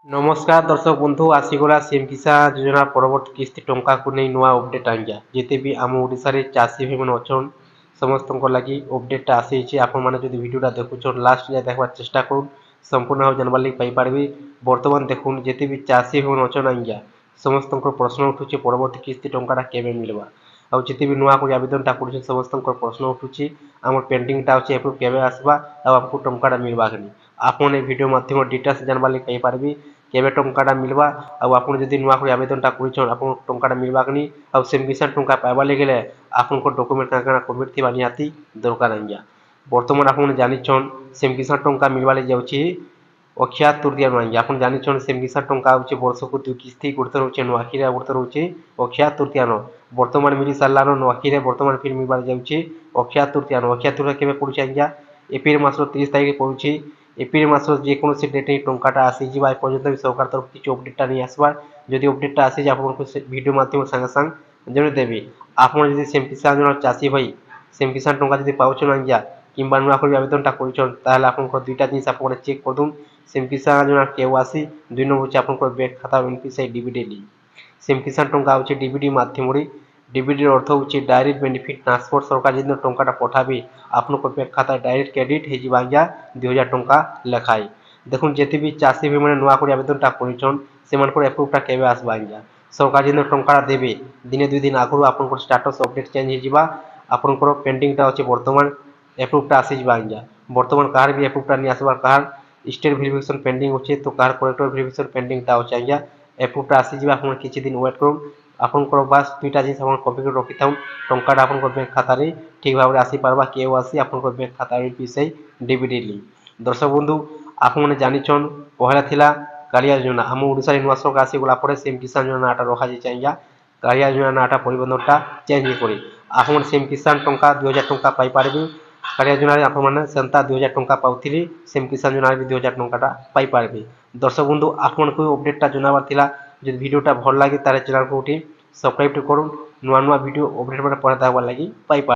नमस्कार दर्शक बंधु आसीगला सीएम किसान योजना परवर्त किस्ती टंका को नहीं नुआ अपडेट आज्ञा जिते भी आम ओडिशा रे चाषी भाई मैंने अच्छन समस्त लगी अपडेट आसी आपण मैंने जो वीडियोटा देखुन लास्ट जाए देखा चेष्टा करूँ संपूर्ण भाव जानवर लगी पाइपारे बर्तमान देखुन जिते भी चाषी भाई मैंने अच्छन आज्ञा समस्त प्रश्न उठुचे परवर्त किस्ती टंका केवे मिलवा ଆଉ ଯେତେ ବି ନୂଆ କରି ଆବେଦନଟା କରୁଛନ୍ ସମସ୍ତଙ୍କର ପ୍ରଶ୍ନ ଉଠୁଛି ଆମର ପେଣ୍ଡିଂଟା ଅଛି ଏପ୍ରୁଭ୍ କେବେ ଆସିବା ଆଉ ଆମକୁ ଟଙ୍କାଟା ମିଲବା କି ଆପଣ ଏ ଭିଡ଼ିଓ ମାଧ୍ୟମରେ ଡିଟେଲ୍ସ ଜାଣିବାର ଲାଗି ପାଇପାରିବେ କେବେ ଟଙ୍କାଟା ମିଲବା ଆଉ ଆପଣ ଯଦି ନୂଆ କରି ଆବେଦନଟା କରିଛନ୍ ଆପଣଙ୍କୁ ଟଙ୍କାଟା ମିଲବା କି ଆଉ ସେ ମିଶନ ଟଙ୍କା ପାଇବା ଲାଗି ଗଲେ ଆପଣଙ୍କ ଡକୁମେଣ୍ଟ କାଣା କାଣା କମିଟ୍ ଥିବା ନିହାତି ଦରକାର ଆଜ୍ଞା ବର୍ତ୍ତମାନ ଆପଣ ଜାଣିଛନ୍ ସେ ମିଶନ ଟଙ୍କା ମିଲବା ଲାଗି ଯାଉଛି ଅକ୍ଷୟ ତୃତୀୟା ଆଜ୍ଞା ଆପଣ ଜାଣିଛନ୍ ସେ ମିଶନ ଟଙ୍କା ହେଉଛି ବର୍ଷକୁ ଦୁଇ କିସ୍ତି ଗୋଟେ ରହୁଛି ନୂଆଖାଇରେ ଗୋଟେ ରହୁଛି ଅକ୍ଷୟ ତୃତୀୟା ବର୍ତ୍ତମାନ ମିଳି ସାରିଲାନ ନୂଆଖାଇରେ ବର୍ତ୍ତମାନ ଫିର୍ ମିଲବାର ଯାଉଛି ଅକ୍ଷୟ ତୃତୀୟା ଅକ୍ଷୟ ତୃତୀୟା କେବେ ପଡ଼ୁଛି ଆଜ୍ଞା ଏପ୍ରିଲ ମାସର 30 ତାରିଖ ପଡ଼ୁଛି ଏପ୍ରିଲ ମାସର ଯେକୌଣସି ଡେଟ୍ରେ ଟଙ୍କାଟା ଆସିଯିବା ଏପର୍ଯ୍ୟନ୍ତ ବି ସରକାର ତରଫରୁ କିଛି ଅପଡେଟ୍ଟା ନେଇ ଆସିବା ଯଦି ଅପଡେଟ୍ଟା ଆସିଛି ଆପଣଙ୍କୁ ସେ ଭିଡ଼ିଓ ମାଧ୍ୟମରେ ସାଙ୍ଗେ ସାଙ୍ଗେ ଜଣାଇଦେବି ଆପଣ ଯଦି ସେମ୍ କିଷାନ ଜଣେ ଚାଷୀ ଭାଇ ସେମ୍ କିଷାନ ଟଙ୍କା ଯଦି ପାଉଛନ୍ ଆଜ୍ଞା କିମ୍ବା ନୂଆ କରି ଆବେଦନଟା କରୁଛନ୍ ତାହେଲେ ଆପଣଙ୍କର ଦୁଇଟା ଜିନିଷ ଆପଣ ଚେକ୍ କରିଦଉନ୍ ସେମ୍ କିଷାନ ଜଣେ କେୱାଇସି ଦୁଇ ନମ୍ବର ହେଉଛି ଆପଣଙ୍କର ବ୍ୟାଙ୍କ ଖାତା ବେନିଫିସିଆରୀ ଡିବିଡି ସେମ୍ କିଷାନ ଟଙ୍କା ହେଉଛି ଡିବିଡି ମାଧ୍ୟମରେ ডিবিডির অর্থ হচ্ছে ডাইরেক্ট বেনিফিট ট্রান্সফর সরকার যেদিন টঙ্কাটা পঠাবে আপনার ব্যাঙ্ক খাতায় ডাইরেক্ট ক্রেডিট হয়ে যা আজ্ঞা 2000 টঙ্কা লেখায় দেখুন যেতে বি চাষী ভাই মানে নূয়া করে আবেদনটা করছেন সেমানଙ୍କର এপ্রুভটা কেবে আসবা আজ্ঞা সরকার যেদিন টঙ্কাটা দেবে দিনে দুই দিন আগରୁ আপনার স্টাটস অপডেট চেঞ্জ হয়ে যা আপনার পেন্ডিংটা আছে বর্তমান এপ্রুভটা আসিযা আজ্ঞা বর্তমান কাহার বি এপ্রুভটা নিয়ে আসবার কাহার স্টেট ভেরিফিকেশন পেন্ডিং আছে তো কাহার কলেক্টর ভেরিফিকেশন পেন্ডিংটা আছে আজ্ঞা এপ্রুভটা আসিযা আপনার কিছু দিন ওয়েট করুন ଆପଣଙ୍କର ବାସ୍ ଦୁଇଟା ଜିନିଷ ଆପଣ କପି କରି ରଖିଥାଉ ଟଙ୍କାଟା ଆପଣଙ୍କ ବ୍ୟାଙ୍କ ଖାତାରେ ଠିକ୍ ଭାବରେ ଆସିପାରବା କେଉ ଆସି ଆପଣଙ୍କ ବ୍ୟାଙ୍କ ଖାତାରେ ପିସାଇ ଡିବିଡି ଦର୍ଶକ ବନ୍ଧୁ ଆପଣମାନେ ଜାଣିଛନ୍ ପହଲା ଥିଲା କାଳିଆ ଯୋଜନା ଆମ ଓଡ଼ିଶାରେ ନୂଆ ସରକାର ଆସିଗଲା ପରେ ସେମ୍ କିଷାନ ଯୋଜନା ନାଁଟା ରଖାଯାଇଛି ଆଜ୍ଞା କାଳିଆ ଯୋଜନା ନାଁଟା ପରିବର୍ତ୍ତନଟା ଚେଞ୍ଜ ହେଇକରି ଆପଣ ସେମ୍ କିଷାନ ଟଙ୍କା 2000 ଟଙ୍କା ପାଇପାରିବେ କାଳିଆ ଯୋଜନାରେ ଆପଣମାନେ ସେନ୍ତା 2000 ଟଙ୍କା ପାଉଥିଲେ ସେମ୍ କିଷାନ ଯୋଜନାରେ ବି 2000 ଟଙ୍କାଟା ପାଇପାରିବେ ଦର୍ଶକ ବନ୍ଧୁ ଆପଣଙ୍କୁ ଅପଡେଟଟା ଜଣାବାର ଥିଲା যদি ভিডিওটা ভালো লাগে তাহলে চ্যানেলকে উঠি সবস্ক্রাইব করুন নূয়া নূয়া ভিডিও অপডেট পরে দেখা লगी পাইপার।